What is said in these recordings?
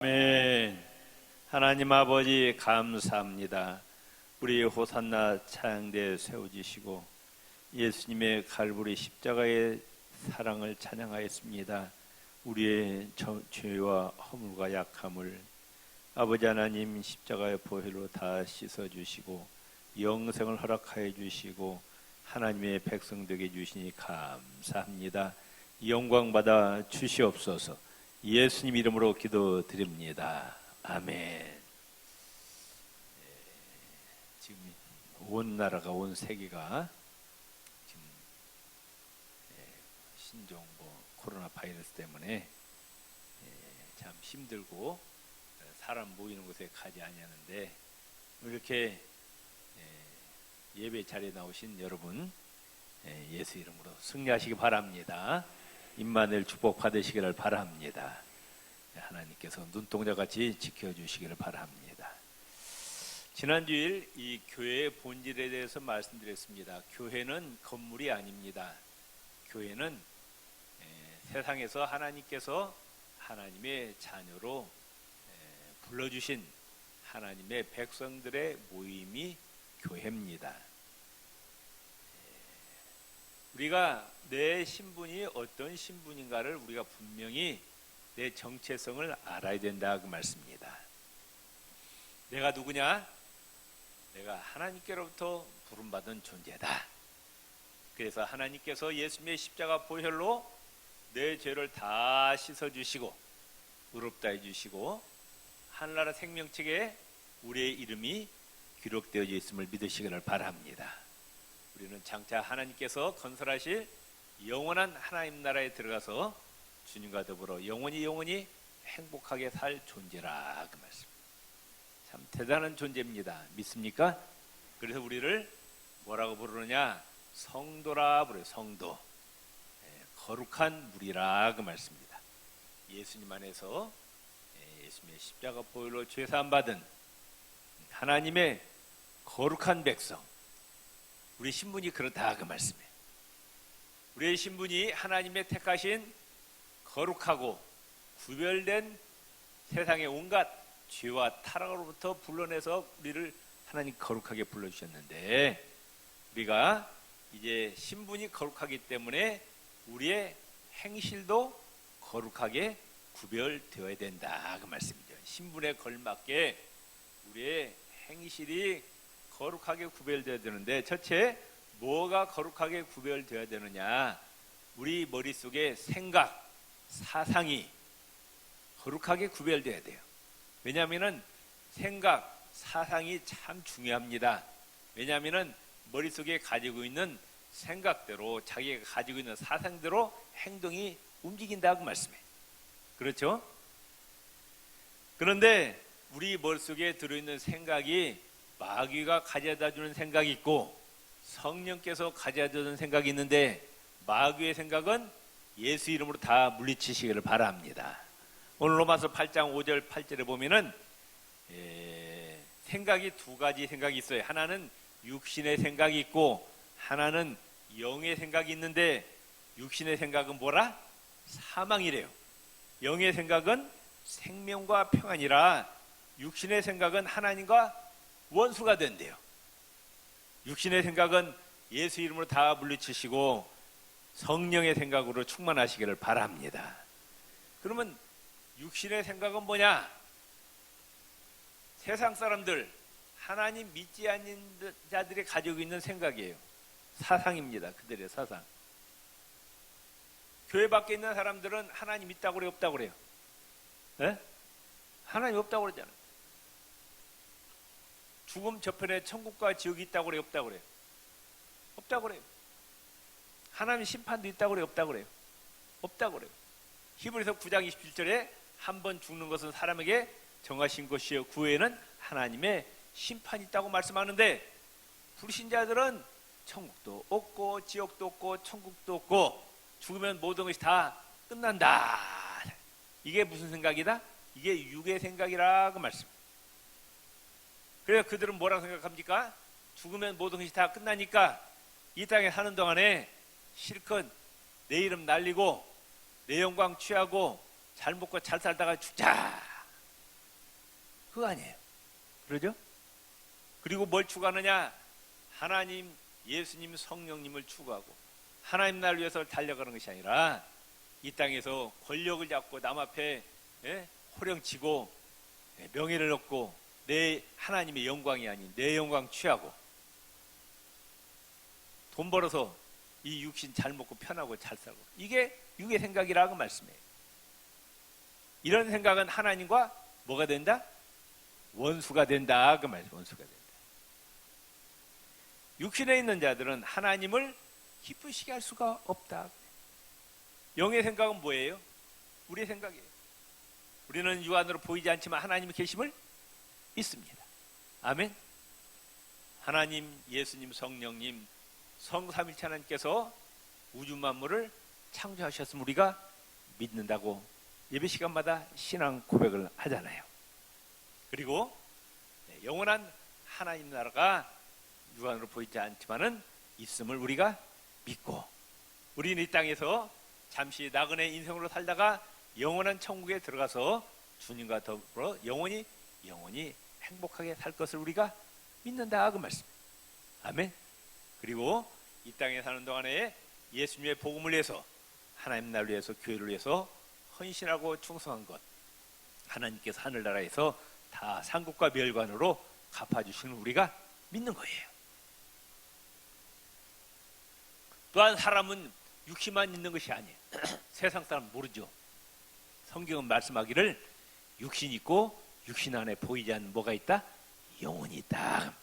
아멘. 하나님 아버지 감사합니다. 우리 호산나 찬양대 세워주시고 예수님의 갈보리 십자가의 사랑을 찬양하였습니다. 우리의 죄와 허물과 약함을 아버지 하나님 십자가의 보혈로 다 씻어주시고 영생을 허락하여 주시고 하나님의 백성 되게 주시니 감사합니다. 영광받아 주시옵소서. 예수님 이름으로 기도드립니다. 아멘. 지금 온 나라가, 온 세계가 지금 신종 코로나 바이러스 때문에 참 힘들고 사람 모이는 곳에 가지 아니하는데 이렇게 예배 자리에 나오신 여러분 예수 이름으로 승리하시기 바랍니다. 임마누엘 축복 받으시기를 바랍니다. 하나님께서 눈동자같이 지켜주시기를 바랍니다. 지난주일 이 교회의 본질에 대해서 말씀드렸습니다. 교회는 건물이 아닙니다. 교회는 세상에서 하나님께서 하나님의 자녀로 불러주신 하나님의 백성들의 모임이 교회입니다. 우리가 내 신분이 어떤 신분인가를 우리가 분명히 내 정체성을 알아야 된다 그 말씀입니다. 내가 누구냐? 내가 하나님께로부터 부름받은 존재다. 그래서 하나님께서 예수님의 십자가 보혈로 내 죄를 다 씻어주시고 의롭다 해주시고 하늘나라 생명책에 우리의 이름이 기록되어 있음을 믿으시기를 바랍니다. 우리는 장차 하나님께서 건설하실 영원한 하나님 나라에 들어가서 주님과 더불어 영원히 행복하게 살 존재라 그 말씀. 참 대단한 존재입니다. 믿습니까? 그래서 우리를 뭐라고 부르느냐? 성도라 부르요. 성도. 거룩한 무리라 그 말씀입니다. 예수님 안에서 예수님의 십자가 보혈로 죄 사함 받은 하나님의 거룩한 백성. 우리 신분이 그렇다 그 말씀이에요. 우리의 신분이 하나님의 택하신 거룩하고 구별된 세상의 온갖 죄와 타락으로부터 불러내서 우리를 하나님 거룩하게 불러주셨는데 우리가 이제 신분이 거룩하기 때문에 우리의 행실도 거룩하게 구별되어야 된다 그 말씀이죠. 신분에 걸맞게 우리의 행실이 거룩하게 구별되어야 되는데 첫째 뭐가 거룩하게 구별되어야 되느냐? 우리 머릿속에 생각, 사상이 거룩하게 구별되어야 돼요. 왜냐하면 생각, 사상이 참 중요합니다. 왜냐하면 머릿속에 가지고 있는 생각대로 자기가 가지고 있는 사상대로 행동이 움직인다고 말씀해요. 그렇죠? 그런데 우리 머릿속에 들어있는 생각이 마귀가 가져다 주는 생각이 있고 성령께서 가져다 주는 생각이 있는데 마귀의 생각은 예수 이름으로 다 물리치시기를 바랍니다. 오늘 로마서 8장 5절 8절에 보면은 생각이 두 가지 생각이 있어요. 하나는 육신의 생각이 있고 하나는 영의 생각이 있는데 육신의 생각은 뭐라? 사망이래요. 영의 생각은 생명과 평안이라 육신의 생각은 하나님과 원수가 된대요. 육신의 생각은 예수 이름으로 다 물리치시고 성령의 생각으로 충만하시기를 바랍니다. 그러면 육신의 생각은 뭐냐? 세상 사람들, 하나님 믿지 않는 자들이 가지고 있는 생각이에요. 사상입니다. 그들의 사상. 교회 밖에 있는 사람들은 하나님 있다고 그래요? 없다고 그래요? 네? 하나님 없다고 그러잖아요. 죽음 저편에 천국과 지옥이 있다고 그래요? 없다고 그래요? 없다고 그래요. 하나님 심판도 있다고 그래요? 없다고 그래요? 없다고 그래요. 히브리서 9장 27절에 한 번 죽는 것은 사람에게 정하신 것이요 그 후에는 하나님의 심판이 있다고 말씀하는데 불신자들은 천국도 없고 지옥도 없고 천국도 없고 죽으면 모든 것이 다 끝난다. 이게 무슨 생각이다? 이게 육의 생각이라고 말씀. 그래서 그들은 뭐라고 생각합니까? 죽으면 모든 것이 다 끝나니까 이 땅에 사는 동안에 실컷 내 이름 날리고 내 영광 취하고 잘 먹고 잘 살다가 죽자. 그거 아니에요. 그러죠? 그리고 뭘 추구하느냐? 하나님, 예수님, 성령님을 추구하고 하나님 나라를 위해서 달려가는 것이 아니라 이 땅에서 권력을 잡고 남 앞에 호령치고 명예를 얻고 내 하나님의 영광이 아닌 내 영광 취하고 돈 벌어서 이 육신 잘 먹고 편하고 잘 살고, 이게 육의 생각이라고 말씀해요. 이런 생각은 하나님과 뭐가 된다? 원수가 된다 그 말이에요. 원수가 된다. 육신에 있는 자들은 하나님을 기쁘시게 할 수가 없다. 영의 생각은 뭐예요? 우리의 생각이에요. 우리는 육안으로 보이지 않지만 하나님의 계심을 믿습니다. 아멘. 하나님, 예수님, 성령님, 성삼일체 하나님께서 우주 만물을 창조하셨으면 우리가 믿는다고 예배 시간마다 신앙 고백을 하잖아요. 그리고 영원한 하나님 나라가 육안으로 보이지 않지만은 있음을 우리가 믿고, 우리는 이 땅에서 잠시 나그네 인생으로 살다가 영원한 천국에 들어가서 주님과 더불어 영원히 행복하게 살 것을 우리가 믿는다 그 말씀. 아멘. 그리고 이 땅에 사는 동안에 예수님의 복음을 위해서, 하나님 나라를 위해서, 교회를 위해서 헌신하고 충성한 것, 하나님께서 하늘나라에서 다 상급과 멸관으로 갚아주시는 우리가 믿는 거예요. 또한 사람은 육신만 있는 것이 아니에요. 세상 사람 모르죠. 성경은 말씀하기를 육신 있고 육신 안에 보이지 않는 뭐가 있다? 영혼이 있다.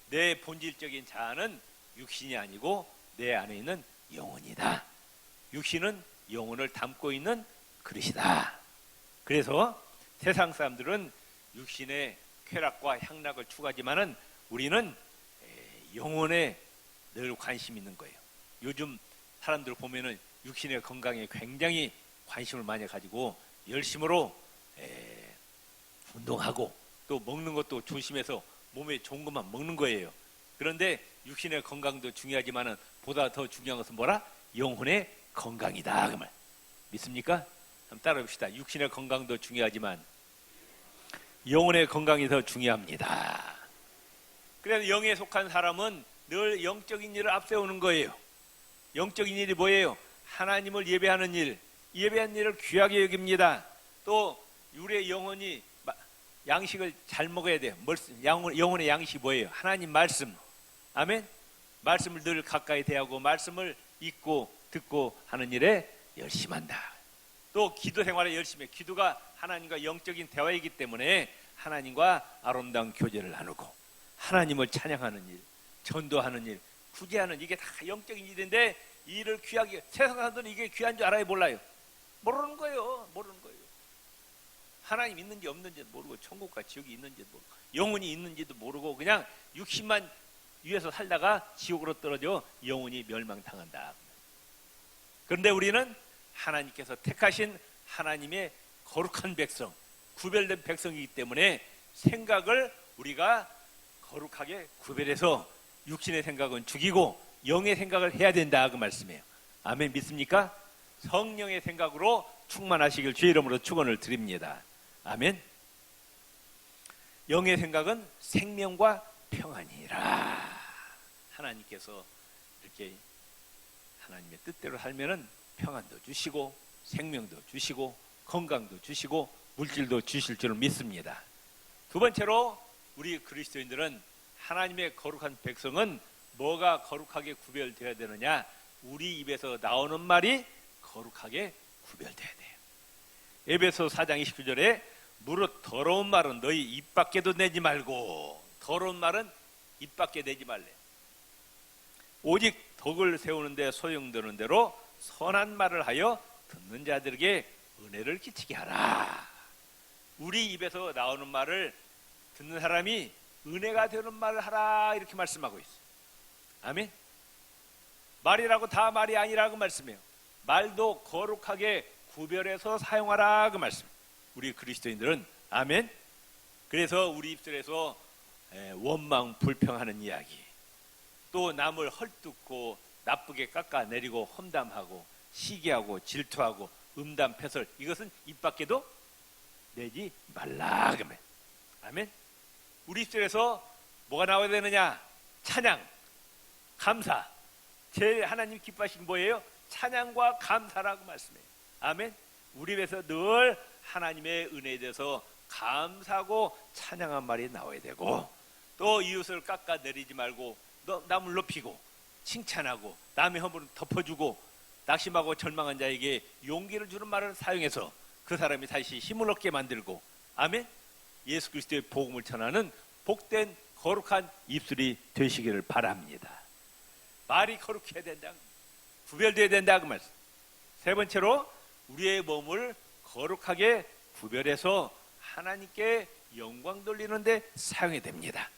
내 본질적인 자아는 육신이 아니고 내 안에 있는 영혼이다. 육신은 영혼을 담고 있는 그릇이다. 그래서 세상 사람들은 육신의 쾌락과 향락을 추구하지만은 우리는 영혼에 늘 관심이 있는 거예요. 요즘 사람들 보면은 육신의 건강에 굉장히 관심을 많이 가지고 열심으로 운동하고 또 먹는 것도 조심해서 몸에 좋은 것만 먹는 거예요. 그런데 육신의 건강도 중요하지만은 보다 더 중요한 것은 뭐라? 영혼의 건강이다. 그 말 믿습니까? 한번 따라해 봅시다. 육신의 건강도 중요하지만 영혼의 건강이 더 중요합니다. 그래서 영에 속한 사람은 늘 영적인 일을 앞세우는 거예요. 영적인 일이 뭐예요? 하나님을 예배하는 일, 예배한 일을 귀하게 여깁니다. 또 우리의 영혼이 양식을 잘 먹어야 돼요. 영혼의 양식이 뭐예요? 하나님 말씀. 아멘. 말씀을 늘 가까이 대하고 말씀을 읽고 듣고 하는 일에 열심한다. 또 기도 생활에 열심히 해. 기도가 하나님과 영적인 대화이기 때문에 하나님과 아름다운 교제를 나누고 하나님을 찬양하는 일, 전도하는 일, 구제하는, 이게 다 영적인 일인데 이 일을 귀하게, 세상 사람들은 이게 귀한 줄 알아요, 몰라요? 모르는 거예요. 모르는 거예요. 하나님 있는지 없는지 모르고 천국과 지옥이 있는지 모르고 영혼이 있는지도 모르고 그냥 육신만 위에서 살다가 지옥으로 떨어져 영혼이 멸망당한다. 그런데 우리는 하나님께서 택하신 하나님의 거룩한 백성, 구별된 백성이기 때문에 생각을 우리가 거룩하게 구별해서 육신의 생각은 죽이고 영의 생각을 해야 된다 그 말씀이에요. 아멘. 믿습니까? 성령의 생각으로 충만하시길 주의 이름으로 축원을 드립니다. 아멘. 영의 생각은 생명과 평안이라. 하나님께서 이렇게 하나님의 뜻대로 살면은 평안도 주시고 생명도 주시고 건강도 주시고 물질도 주실 줄 믿습니다. 두 번째로 우리 그리스도인들은 하나님의 거룩한 백성은 뭐가 거룩하게 구별되어야 되느냐? 우리 입에서 나오는 말이 거룩하게 구별되어야 돼요. 에베소 4장 29절에 무릇 더러운 말은 너희 입 밖에도 내지 말고, 더러운 말은 입 밖에 내지 말래. 오직 덕을 세우는데 소용되는 대로 선한 말을 하여 듣는 자들에게 은혜를 끼치게 하라. 우리 입에서 나오는 말을 듣는 사람이 은혜가 되는 말을 하라, 이렇게 말씀하고 있어요. 아멘. 말이라고 다 말이 아니라고 말씀해요. 말도 거룩하게 구별해서 사용하라 그 말씀. 우리 그리스도인들은 아멘. 그래서 우리 입술에서 원망 불평하는 이야기, 또 남을 헐뜯고 나쁘게 깎아내리고 험담하고 시기하고 질투하고 음담 패설, 이것은 입 밖에도 내지 말라 그러면. 아멘. 우리 입술에서 뭐가 나와야 되느냐? 찬양, 감사. 제일 하나님 기뻐하신 뭐예요? 찬양과 감사라고 말씀해요. 아멘. 우리 입에서 늘 하나님의 은혜에 대해서 감사하고 찬양한 말이 나와야 되고, 또 이웃을 깎아내리지 말고 남을 높이고 칭찬하고 남의 허물을 덮어주고 낙심하고 절망한 자에게 용기를 주는 말을 사용해서 그 사람이 다시 힘을 얻게 만들고, 아멘. 예수 그리스도의 복음을 전하는 복된 거룩한 입술이 되시기를 바랍니다. 말이 거룩해야 된다, 구별돼야 된다 그 말씀. 세 번째로 우리의 몸을 거룩하게 구별해서 하나님께 영광 돌리는 데 사용해야 됩니다.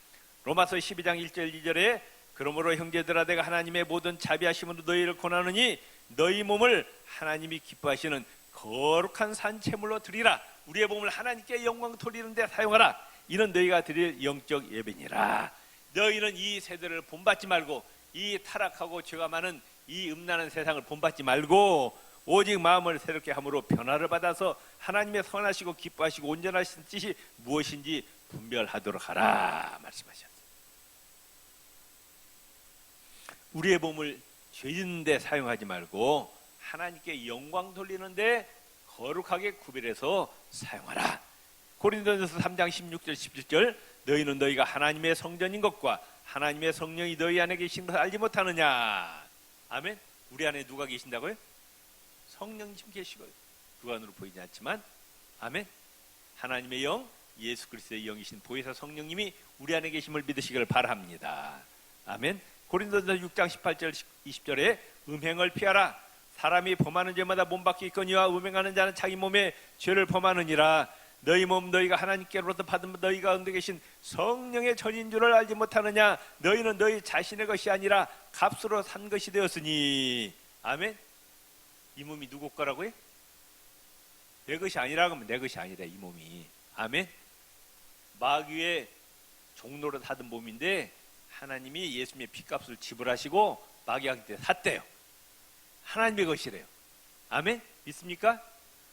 로마서 12장 1절 2절에 그러므로 형제들아 내가 하나님의 모든 자비하심으로 너희를 권하느니 너희 몸을 하나님이 기뻐하시는 거룩한 산채물로 드리라. 우리의 몸을 하나님께 영광 돌리는 데 사용하라. 이는 너희가 드릴 영적 예배니라. 너희는 이 세대를 본받지 말고, 이 타락하고 죄가 많은 이 음란한 세상을 본받지 말고 오직 마음을 새롭게 함으로 변화를 받아서 하나님의 선하시고 기뻐하시고 온전하신 뜻이 무엇인지 분별하도록 하라 말씀하셨습니다. 우리의 몸을 죄 짓는 데 사용하지 말고 하나님께 영광 돌리는 데 거룩하게 구별해서 사용하라. 고린도전서 3장 16절 17절 너희는 너희가 하나님의 성전인 것과 하나님의 성령이 너희 안에 계신 것을 알지 못하느냐. 아멘. 우리 안에 누가 계신다고요? 성령님 계시고요. 그 안으로 보이지 않지만, 아멘. 하나님의 영, 예수 그리스도의 영이신 보혜사 성령님이 우리 안에 계심을 믿으시기를 바랍니다. 아멘. 고린도전서 6장 18절 20절에 음행을 피하라. 사람이 범하는 죄마다 몸밖에 있거니와 음행하는 자는 자기 몸에 죄를 범하느니라. 너희 몸 너희가 하나님께로부터 받은 너희 가운데 계신 성령의 전인 줄을 알지 못하느냐. 너희는 너희 자신의 것이 아니라 값으로 산 것이 되었으니. 아멘. 이 몸이 누구 거라고요? 내 것이 아니라 그러면 내 것이 아니라 이 몸이. 아멘. 마귀의 종로로 사던 몸인데 하나님이 예수님의 피값을 지불하시고 마귀한테 샀대요. 하나님의 것이래요. 아멘. 믿습니까?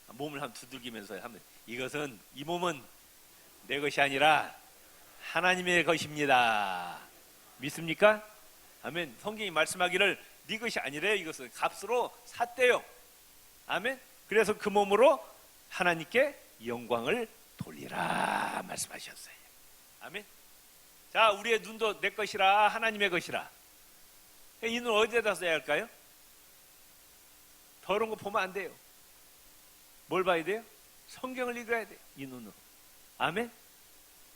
몸을 한번 두들기면서 하면 이것은, 이 몸은 내 것이 아니라 하나님의 것입니다. 믿습니까? 아멘. 성경이 말씀하기를 네 것이 아니래. 이것은 값으로 샀대요. 아멘. 그래서 그 몸으로 하나님께 영광을 돌리라 말씀하셨어요. 아멘. 자, 우리의 눈도 내 것이라 하나님의 것이라. 이 눈 어디에다 써야 할까요? 더러운 거 보면 안 돼요. 뭘 봐야 돼요? 성경을 읽어야 돼요. 이 눈으로. 아멘.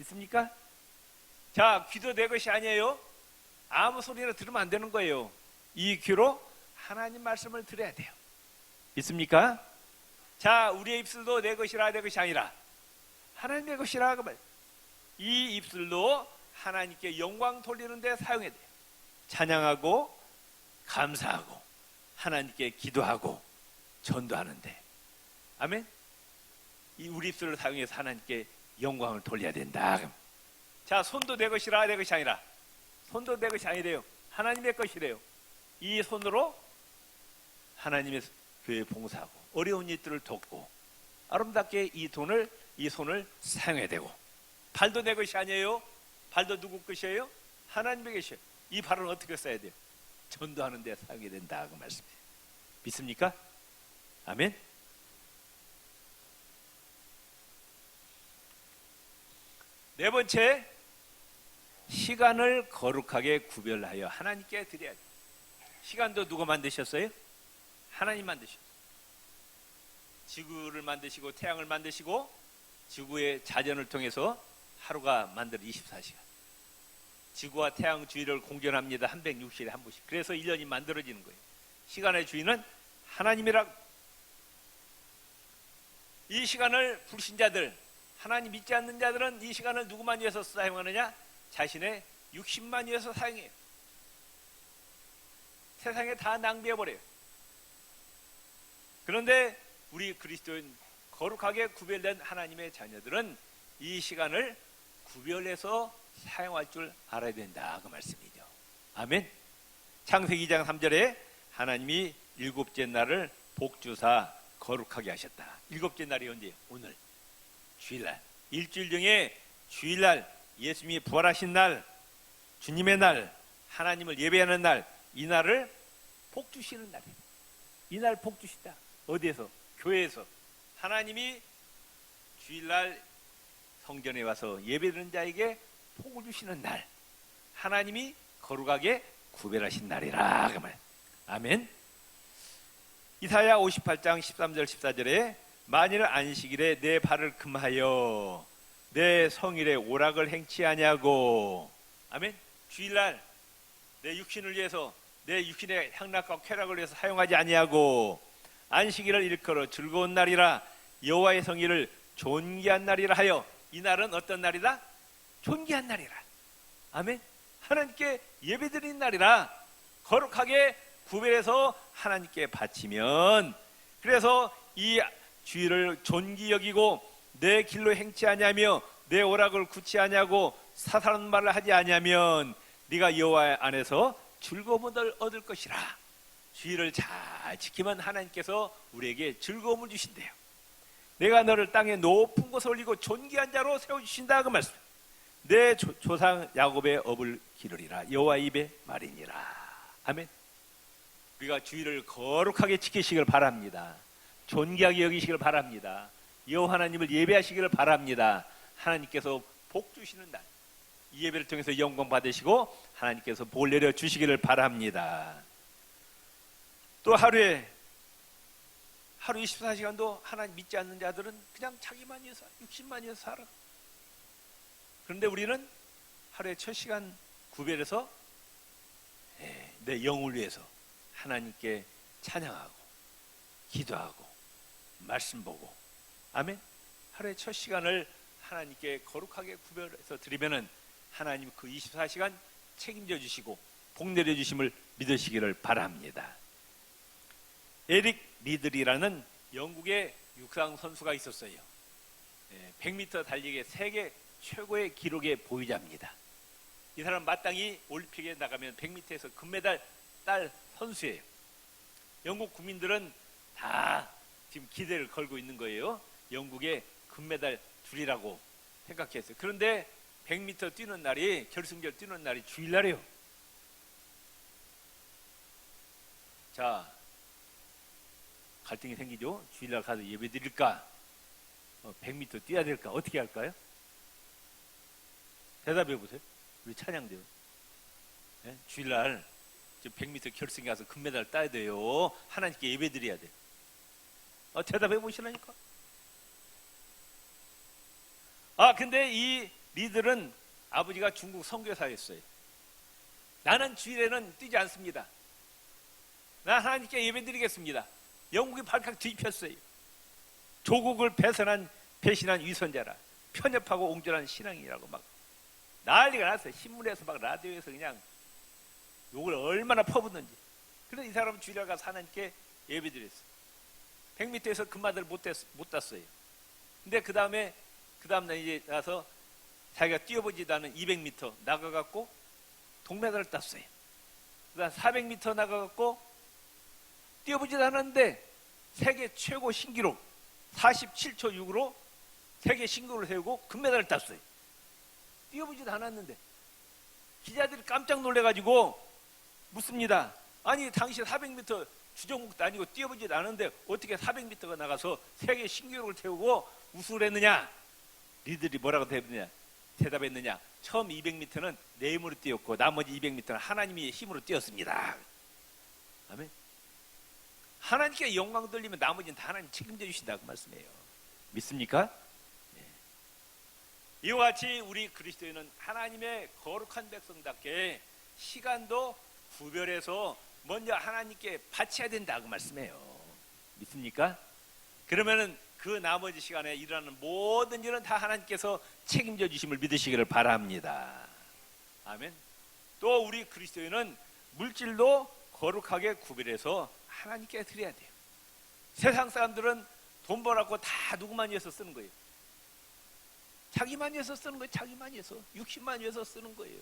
있습니까? 자, 귀도 내 것이 아니에요. 아무 소리나 들으면 안 되는 거예요. 이 귀로 하나님 말씀을 들어야 돼요. 있습니까? 자, 우리의 입술도 내 것이라 내 것이 아니라 하나님의 것이라. 그 말. 이 입술도 하나님께 영광 돌리는 데 사용해야 돼요. 찬양하고 감사하고 하나님께 기도하고 전도하는데. 아멘. 이 우리 입술을 사용해서 하나님께 영광을 돌려야 된다. 자, 손도 내 것이라 내 것이 아니라. 손도 내 것이 아니래요. 하나님의 것이래요. 이 손으로 하나님의 교회 봉사하고 어려운 일들을 돕고 아름답게 이 손을 사용해야 되고, 발도 내 것이 아니에요. 발도 누구 것이에요? 하나님의 것이에요. 이 발은 어떻게 써야 돼요? 전도하는 데 사용해야 된다 그 말씀이에요. 믿습니까? 아멘. 네 번째, 시간을 거룩하게 구별하여 하나님께 드려야 돼요. 시간도 누가 만드셨어요? 하나님 만드셨어요. 지구를 만드시고 태양을 만드시고 지구의 자전을 통해서 하루가 만들어 24시간. 지구와 태양 주위를 공전합니다. 360일에 한 번씩. 그래서 1년이 만들어지는 거예요. 시간의 주인은 하나님이라고. 이 시간을 불신자들, 하나님 믿지 않는 자들은 이 시간을 누구만 위해서 사용하느냐? 자신의 육신만 위해서 사용해요. 세상에 다 낭비해버려요. 그런데 우리 그리스도인 거룩하게 구별된 하나님의 자녀들은 이 시간을 구별해서 사용할 줄 알아야 된다 그 말씀이죠. 아멘. 창세기 2장 3절에 하나님이 일곱째 날을 복주사 거룩하게 하셨다. 일곱째 날이 언제예요? 오늘 주일날. 일주일 중에 주일날, 예수님이 부활하신 날, 주님의 날, 하나님을 예배하는 날, 이 날을 복 주시는 날이에요. 이 날 복 주신다. 어디에서? 교회에서. 하나님이 주일날 성전에 와서 예배드리는 자에게 복을 주시는 날, 하나님이 거룩하게 구별하신 날이라. 그 말. 아멘. 이사야 58장 13절 14절에 만일 안식일에 내 발을 금하여 내 성일에 오락을 행치 아니하고. 아멘. 주일날 내 육신을 위해서, 내 육신의 향락과 쾌락을 위해서 사용하지 아니하고 안식일을 일컬어 즐거운 날이라 여호와의 성일을 존귀한 날이라 하여. 이 날은 어떤 날이다? 존귀한 날이라. 아멘. 하나님께 예배드리는 날이라. 거룩하게 구별해서 하나님께 바치면, 그래서 이 주일을 존귀 여기고 내 길로 행치 아니하며 내 오락을 굳지 아니하고 사사로운 말을 하지 아니하면 네가 여호와 안에서 즐거움을 얻을 것이라. 주일을 잘 지키면 하나님께서 우리에게 즐거움을 주신대요. 내가 너를 땅에 높은 곳에 올리고 존귀한 자로 세워주신다. 그 말씀. 내 조상 야곱의 업을 기르리라. 여호와 입의 말이니라. 아멘. 우리가 주일을 거룩하게 지키시길 바랍니다. 존귀하게 여기시길 바랍니다. 여호와 하나님을 예배하시기를 바랍니다. 하나님께서 복 주시는 날, 이 예배를 통해서 영광 받으시고 하나님께서 복 내려 주시기를 바랍니다. 또 하루 24시간도 하나님 믿지 않는 자들은 그냥 자기만 위해서, 육신만 위해서 살아. 그런데 우리는 하루에 첫 시간 구별해서 내 영을 위해서 하나님께 찬양하고 기도하고 말씀 보고. 아멘. 하루의 첫 시간을 하나님께 거룩하게 구별해서 드리면은 하나님 그 24시간 책임져 주시고 복 내려 주심을 믿으시기를 바랍니다. 에릭 리들이라는 영국의 육상 선수가 있었어요. 100m 달리기 세계 최고의 기록의 보유자입니다. 이 사람 마땅히 올림픽에 나가면 100m에서 금메달 딸 선수예요. 영국 국민들은 다 지금 기대를 걸고 있는 거예요. 영국의 금메달 줄이라고 생각했어요. 그런데 100m 뛰는 날이, 결승전 뛰는 날이 주일날이에요. 자, 갈등이 생기죠. 주일날 가서 예배 드릴까? 100m 뛰어야 될까? 어떻게 할까요? 대답해 보세요. 우리 찬양대요. 네? 주일날 100m 결승에 가서 금메달 따야 돼요. 하나님께 예배 드려야 돼. 대답해 보시라니까. 근데 이 리들은 아버지가 중국 선교사였어요. 나는 주일에는 뛰지 않습니다. 난 하나님께 예배 드리겠습니다. 영국이 발칵 뒤집혔어요. 조국을 배신한 위선자라, 편협하고 옹졸한 신앙이라고 막 난리가 났어요. 신문에서 막 라디오에서 그냥 욕을 얼마나 퍼붓는지. 그래서 이 사람은 주일날 가서 하나님께 예배 드렸어요. 100m에서 금메달을 못 땄어요. 근데 그 다음날 이제 나서 자기가 뛰어보지도 않은 200m 나가갖고 동메달을 땄어요. 그 다음 400m 나가갖고 뛰어보지도 않았는데 세계 최고 신기록 47초 6으로 세계 신기록을 세우고 금메달을 땄어요. 뛰어보지도 않았는데 기자들이 깜짝 놀래가지고 묻습니다. 아니 당시 400m 주종국도 아니고 뛰어보지도 않았는데 어떻게 400m가 나가서 세계 신기록을 세우고 우승을 했느냐? 리들이 뭐라고 대답했느냐? 처음 200m는 내 힘으로 뛰었고 나머지 200m는 하나님의 힘으로 뛰었습니다. 아멘. 하나님께 영광 돌리면 나머지는 다 하나님 책임져 주신다고 말씀해요. 믿습니까? 네. 이와 같이 우리 그리스도인은 하나님의 거룩한 백성답게 시간도 구별해서 먼저 하나님께 바쳐야 된다고 말씀해요. 믿습니까? 그러면은 그 나머지 시간에 일어나는 모든 일은 다 하나님께서 책임져 주심을 믿으시기를 바랍니다. 아멘. 또 우리 그리스도인은 물질도 거룩하게 구별해서 하나님께 드려야 돼요. 세상 사람들은 돈 벌었고 다 누구만 위해서 쓰는 거예요. 자기만 위해서 쓰는 거예요. 자기만 위해서. 육신만 위해서 쓰는 거예요.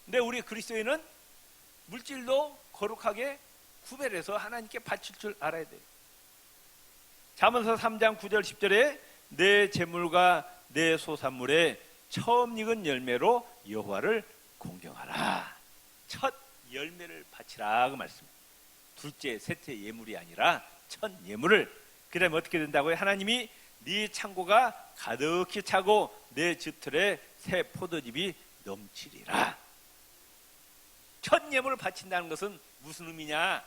근데 우리 그리스도인은 물질도 거룩하게 구별해서 하나님께 바칠 줄 알아야 돼요. 잠언서 3장 9절 10절에 내 재물과 내 소산물의 처음 익은 열매로 여호와를 공경하라. 첫 열매를 바치라 그 말씀. 둘째, 셋째 예물이 아니라 첫 예물을. 그다음에 어떻게 된다고요? 하나님이 네 창고가 가득히 차고 내 즙틀에 새 포도즙이 넘치리라. 첫 예물을 바친다는 것은 무슨 의미냐?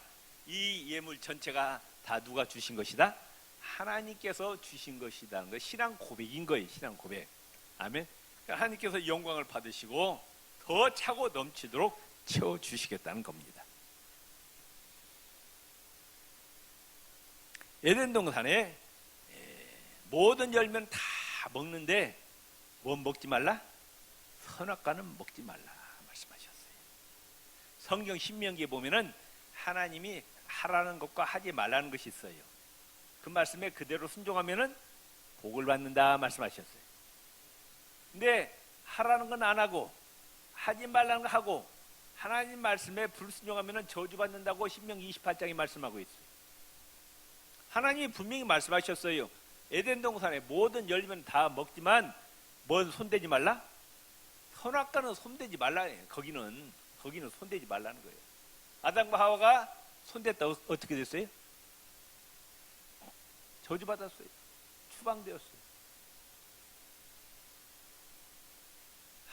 이 예물 전체가 다 누가 주신 것이다? 하나님께서 주신 것이라는 거, 신앙 고백인 거예요. 신앙 고백. 아멘. 하나님께서 영광을 받으시고 더 차고 넘치도록 채워주시겠다는 겁니다. 에덴 동산에 모든 열매는 다 먹는데 뭐 먹지 말라? 선악과는 먹지 말라 말씀하셨어요. 성경 신명기에 보면은 하나님이 하라는 것과 하지 말라는 것이 있어요. 그 말씀에 그대로 순종하면은 복을 받는다 말씀하셨어요. 근데 하라는 건 안 하고 하지 말라는 거 하고 하나님 말씀에 불순종하면은 저주받는다고 신명기 28장이 말씀하고 있어요. 하나님이 분명히 말씀하셨어요. 에덴 동산의 모든 열매는 다 먹지만 뭔 손대지 말라? 선악과는 손대지 말라. 거기는 손대지 말라는 거예요. 아담과 하와가 손댔다 어떻게 됐어요? 저주받았어요. 추방되었어요.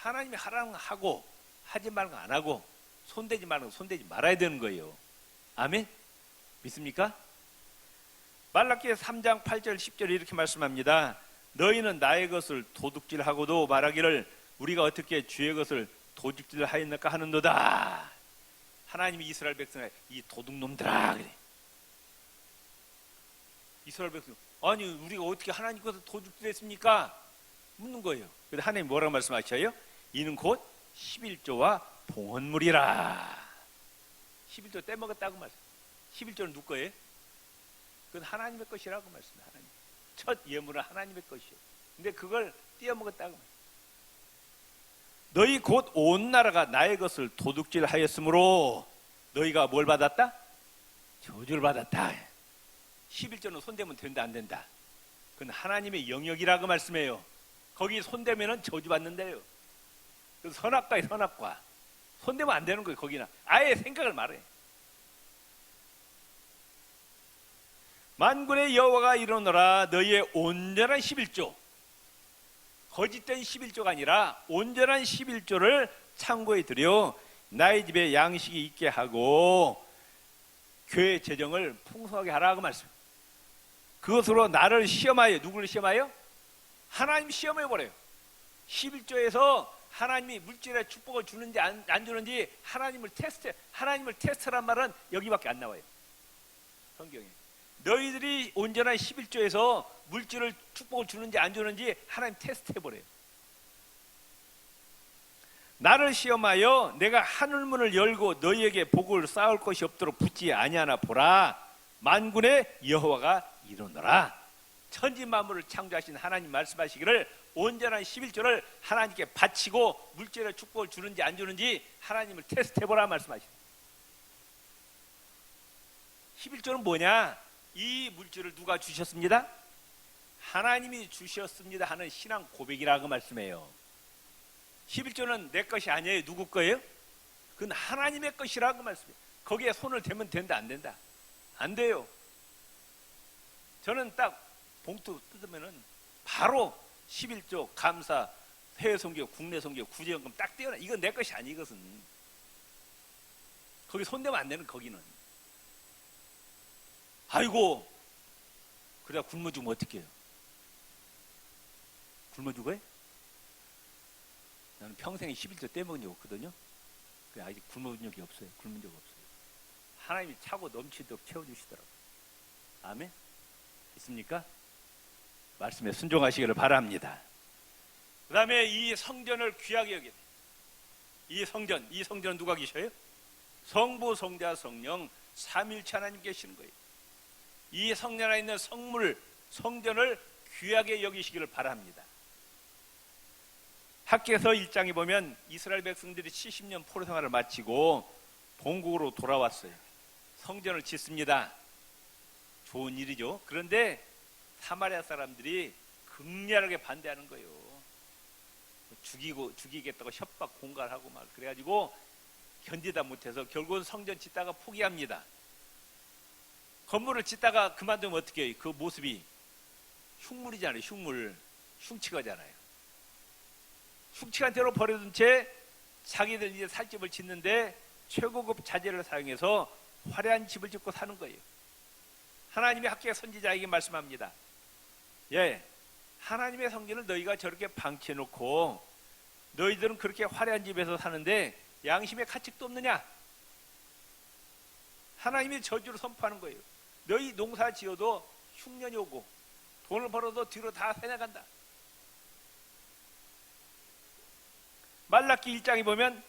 하나님이 하라는 거 하고 하지 말는 거 안 하고 손대지 말는 거 손대지 말아야 되는 거예요. 아멘? 믿습니까? 말라기 3장 8절 10절에 이렇게 말씀합니다. 너희는 나의 것을 도둑질하고도 말하기를 우리가 어떻게 주의 것을 도둑질하였는가 하는도다. 하나님이 이스라엘 백성에 이 도둑놈들아 그래. 이스라엘 백성 아니 우리가 어떻게 하나님 것을 도둑질했습니까? 묻는 거예요. 그래서 하나님 뭐라고 말씀하셔요? 이는 곧 11조와 봉헌물이라. 11조 떼먹었다고 말씀. 11조는 누구 거예요? 그건 하나님의 것이라고 말씀해요. 하나님. 첫 예물은 하나님의 것이에요. 근데 그걸 떼어먹었다고. 너희 곧 온 나라가 나의 것을 도둑질하였으므로 너희가 뭘 받았다? 저주를 받았다. 11조는 손대면 된다 안 된다? 그건 하나님의 영역이라고 말씀해요. 거기 손대면은 저주받는데요. 선악과에 선악과. 손대면 안 되는 거예요. 거기는 아예 생각을 말해. 만군의 여호와가 이르노라 너희의 온전한 11조 거짓된 11조가 아니라 온전한 11조를 창고에 들여 나의 집에 양식이 있게 하고 교회 재정을 풍성하게 하라고 말씀. 그것으로 나를 시험하여 누구를 시험하여? 하나님 시험해버려요. 11조에서 하나님이 물질의 축복을 주는지 안 주는지 하나님을 테스트란 말은 여기밖에 안 나와요. 성경에. 너희들이 온전한 11조에서 물질을 축복을 주는지 안 주는지 하나님 테스트해버려요. 나를 시험하여 내가 하늘문을 열고 너희에게 복을 쌓을 것이 없도록 붙지 아니하나 보라. 만군의 여호와가 이르노라. 천지 만물을 창조하신 하나님 말씀하시기를 온전한 11조를 하나님께 바치고 물질의 축복을 주는지 안 주는지 하나님을 테스트해보라 말씀하십니다. 11조는 뭐냐? 이 물질을 누가 주셨습니다? 하나님이 주셨습니다 하는 신앙 고백이라고 말씀해요. 11조는 내 것이 아니에요. 누구 거예요? 그건 하나님의 것이라고 말씀해요. 거기에 손을 대면 된다 안 된다? 안 돼요. 저는 딱 봉투 뜯으면은 바로 11조 감사 해외 선교, 국내 선교, 구제연금 딱 떼어놔. 이건 내 것이 아니 이것은. 거기 손대면 안 되는 거기는. 아이고 그래야 굶어 죽으면 어떡해요? 굶어 죽어요? 나는 평생에 11조 떼먹은 적 없거든요. 그래 아직 굶어 적이 없어요. 굶은 적 없어요. 하나님이 차고 넘치도록 채워주시더라고요. 아멘? 있습니까? 말씀에 순종하시기를 바랍니다. 그 다음에 이 성전을 귀하게 여기네. 이 성전은 누가 계셔요? 성부, 성자, 성령 삼위일체 하나님 계시는 거예요. 이 성전 안에 있는 성전을 귀하게 여기시기를 바랍니다. 학개서 1장에 보면 이스라엘 백성들이 70년 포로 생활을 마치고 본국으로 돌아왔어요. 성전을 짓습니다. 좋은 일이죠. 그런데 사마리아 사람들이 극렬하게 반대하는 거예요. 죽이겠다고 협박 공갈하고 막 그래가지고 견디다 못해서 결국은 성전 짓다가 포기합니다. 건물을 짓다가 그만두면 어떻게 해요? 그 모습이 흉물이잖아요. 흉측하잖아요. 흉측한 대로 버려둔 채 자기들 이제 살 집을 짓는데 최고급 자재를 사용해서 화려한 집을 짓고 사는 거예요. 하나님이 학교의 선지자에게 말씀합니다. 하나님의 성전을 너희가 저렇게 방치해놓고 너희들은 그렇게 화려한 집에서 사는데 양심의 가책도 없느냐? 하나님이 저주를 선포하는 거예요. 너희 농사 지어도 흉년이 오고 돈을 벌어도 뒤로 다 새나간다. 말라기 1장에 보면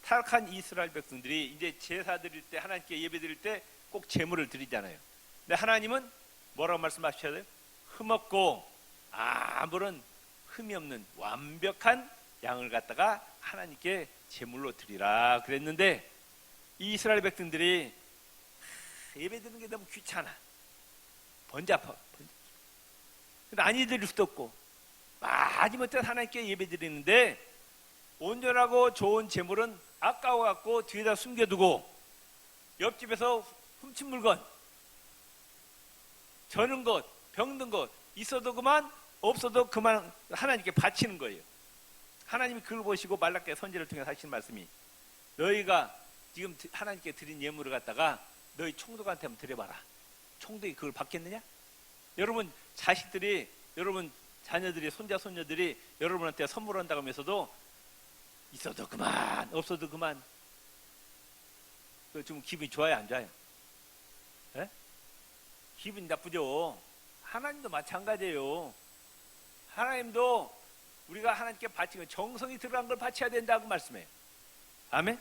타락한 이스라엘 백성들이 이제 제사 드릴 때, 하나님께 예배 드릴 때 꼭 제물을 드리잖아요. 근데 하나님은 뭐라고 말씀하셔야 돼요? 흠없고 아무런 흠이 없는 완벽한 양을 갖다가 하나님께 제물로 드리라 그랬는데 이 이스라엘 백성들이 예배 드리는 게 너무 귀찮아. 번잡하. 많이 드릴 수도 없고 마지못해 하나님께 예배 드리는데 온전하고 좋은 제물은 아까워갖고 뒤에다 숨겨두고 옆집에서 훔친 물건, 저는 것, 병든 것 있어도 그만 없어도 그만 하나님께 바치는 거예요. 하나님이 그걸 보시고 말라기 선지를 통해서 하시는 말씀이 너희가 지금 하나님께 드린 예물을 갖다가 너희 총독한테 한번 드려봐라. 총독이 그걸 받겠느냐? 여러분 자식들이, 여러분 자녀들이, 손자 손녀들이 여러분한테 선물한다고 하면서도 있어도 그만 없어도 그만 좀 기분이 좋아요 안 좋아요? 네? 기분이 나쁘죠. 하나님도 마찬가지예요. 하나님도 우리가 하나님께 바치면 정성이 들어간 걸 바쳐야 된다고 말씀해요. 아멘.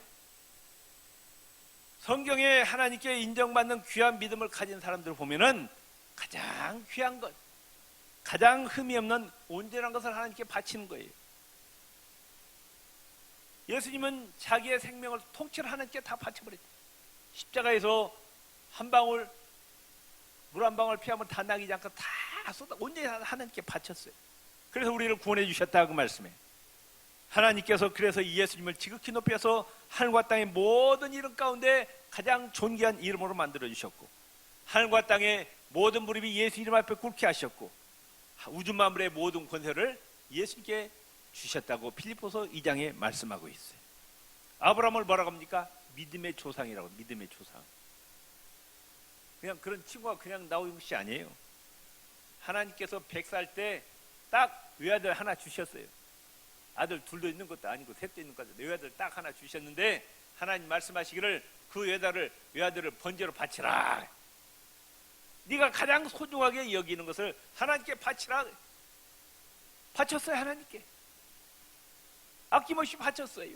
성경에 하나님께 인정받는 귀한 믿음을 가진 사람들을 보면은 가장 귀한 것, 가장 흠이 없는 온전한 것을 하나님께 바치는 거예요. 예수님은 자기의 생명을 통째로 하나님께 다 바쳐버렸죠. 십자가에서 한 방울, 물 한 방울 피하면 다 나기지 않고 다 쏟아 온전히 하나님께 바쳤어요. 그래서 우리를 구원해 주셨다고 말씀해. 하나님께서 그래서 이 예수님을 지극히 높여서 하늘과 땅의 모든 이름 가운데 가장 존귀한 이름으로 만들어 주셨고 하늘과 땅의 모든 무릎이 예수 이름 앞에 꿇게 하셨고 우주 만물의 모든 권세를 예수님께 주셨다고 필리포서 2장에 말씀하고 있어요. 아브라함을 뭐라고 합니까? 믿음의 조상이라고. 믿음의 조상. 그냥 그런 친구가 그냥 나오는 것이 아니에요. 하나님께서 100살 때 딱 외아들 하나 주셨어요. 아들 둘도 있는 것도 아니고 셋도 있는 것도 아니고 외아들 딱 하나 주셨는데 하나님 말씀하시기를 그 외아들을 번제로 바치라. 네가 가장 소중하게 여기는 것을 하나님께 바치라. 바쳤어요. 하나님께 아낌없이 바쳤어요.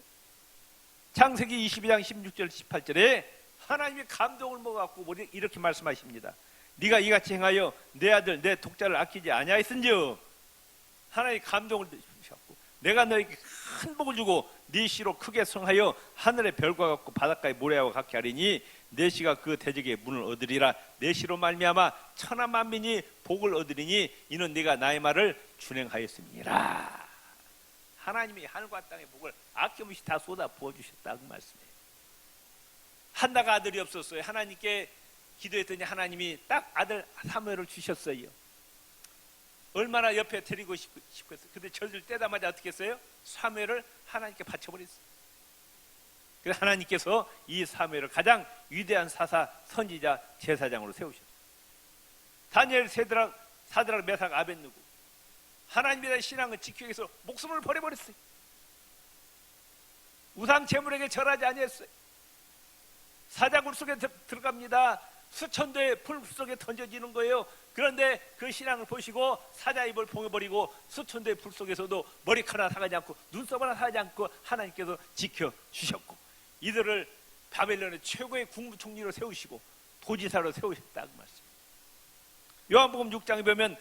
창세기 22장 16절 18절에 하나님이 감동을 먹어갖고 이렇게 말씀하십니다. 네가 이같이 행하여 내 아들 내 독자를 아끼지 아니하였은즉 하나님이 감동을 주셨고 내가 너에게 큰 복을 주고 네 씨로 크게 성하여 하늘의 별과 같고 바닷가의 모래와 같게 하리니 내 씨가 그 대적의 문을 얻으리라. 내 씨로 말미암아 천하 만민이 복을 얻으리니 이는 네가 나의 말을 준행하였음이니라. 하나님이 하늘과 땅의 복을 아낌없이 다 쏟아 부어주셨다고 말씀해요. 한나가 아들이 없었어요. 하나님께 기도했더니 하나님이 딱 아들 사무엘을 주셨어요. 얼마나 옆에 데리고 싶겠어요. 근데 젖을 떼다마자 어떻게 했어요? 사무엘을 하나님께 바쳐버렸어요. 그래서 하나님께서 이 사무엘을 가장 위대한 사사, 선지자, 제사장으로 세우셨어요. 다니엘, 사드락, 메삭, 아벳느고 하나님에 대한 신앙을 지키기 위해서 목숨을 버려버렸어요. 우상 제물에게 절하지 아니했어요. 사자굴 속에 들어갑니다. 수천도의 풀 속에 던져지는 거예요. 그런데 그 신앙을 보시고 사자 입을 봉해버리고 수천도의 풀 속에서도 머리카락 하나 상하지 않고 눈썹 하나 상하지 않고 하나님께서 지켜주셨고 이들을 바벨론의 최고의 국무총리로 세우시고 도지사로 세우셨다고 말씀. 요한복음 6장에 보면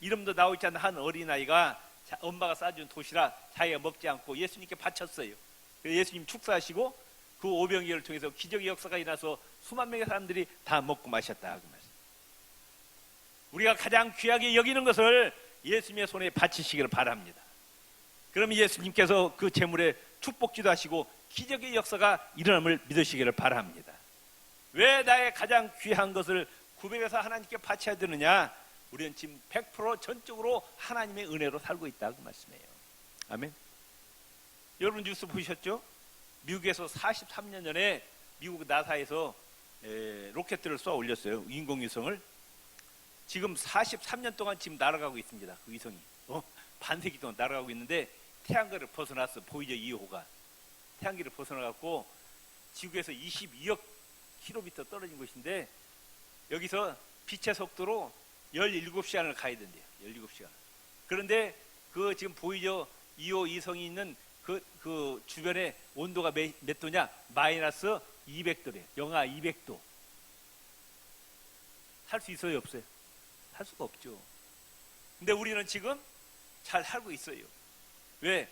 이름도 나오지 않는 한 어린아이가 엄마가 싸준 도시락 자기가 먹지 않고 예수님께 바쳤어요. 예수님 축사하시고 그 오병이어를 통해서 기적의 역사가 일어나서 수만 명의 사람들이 다 먹고 마셨다. 그 말씀. 우리가 가장 귀하게 여기는 것을 예수님의 손에 바치시기를 바랍니다. 그럼 예수님께서 그 재물에 축복기도 하시고 기적의 역사가 일어남을 믿으시기를 바랍니다. 왜 나의 가장 귀한 것을 구별해서 하나님께 바쳐야 되느냐? 우리는 지금 100% 전적으로 하나님의 은혜로 살고 있다고 말씀해요. 아멘. 여러분 뉴스 보셨죠? 미국에서 43년 전에 미국 나사에서 로켓들을 쏘아 올렸어요. 인공위성을. 지금 43년 동안 지금 날아가고 있습니다. 그 위성이 반세기 동안 날아가고 있는데 태양계를 벗어났어. 보이저 2호가 태양계를 벗어나갖고 지구에서 22억 킬로미터 떨어진 곳인데 여기서 빛의 속도로 17시간을 가야 된대요. 17시간. 그런데 그 지금 보이저 2호 이성이 있는 그 주변에 온도가 몇 도냐? 마이너스 200도래요. 영하 200도. 살 수 있어요, 없어요? 살 수가 없죠. 근데 우리는 지금 잘 살고 있어요. 왜?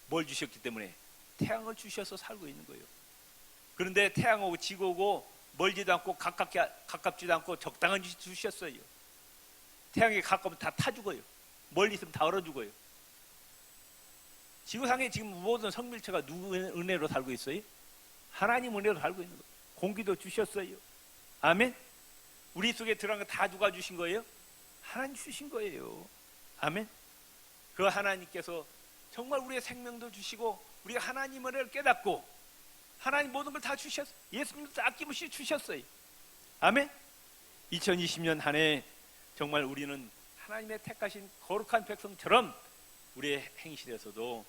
뭘 주셨기 때문에? 태양을 주셔서 살고 있는 거예요. 그런데 태양하고 지구하고 멀지도 않고 가깝지도 않고 적당한 주셨어요. 태양에 가까우면 다 타 죽어요. 멀리 있으면 다 얼어 죽어요. 지구상에 지금 모든 생물체가 누구 은혜로 살고 있어요? 하나님 은혜로 살고 있는 거예요. 공기도 주셨어요. 아멘. 우리 속에 들어간 거 다 누가 주신 거예요? 하나님 주신 거예요. 아멘. 그 하나님께서 정말 우리의 생명도 주시고 우리가 하나님 은혜를 깨닫고 하나님 모든 걸 다 주셨어요. 예수님도 아낌없이 주셨어요. 아멘. 2020년 한 해 정말 우리는 하나님의 택하신 거룩한 백성처럼 우리의 행실에서도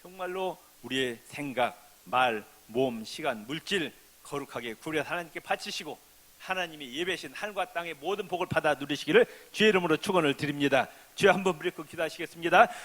정말로 우리의 생각, 말, 몸, 시간, 물질 거룩하게 구별해서 하나님께 바치시고 하나님이 예배신 하늘과 땅의 모든 복을 받아 누리시기를 주의 이름으로 축원을 드립니다. 주여 한번 부르짖고 기도하시겠습니다.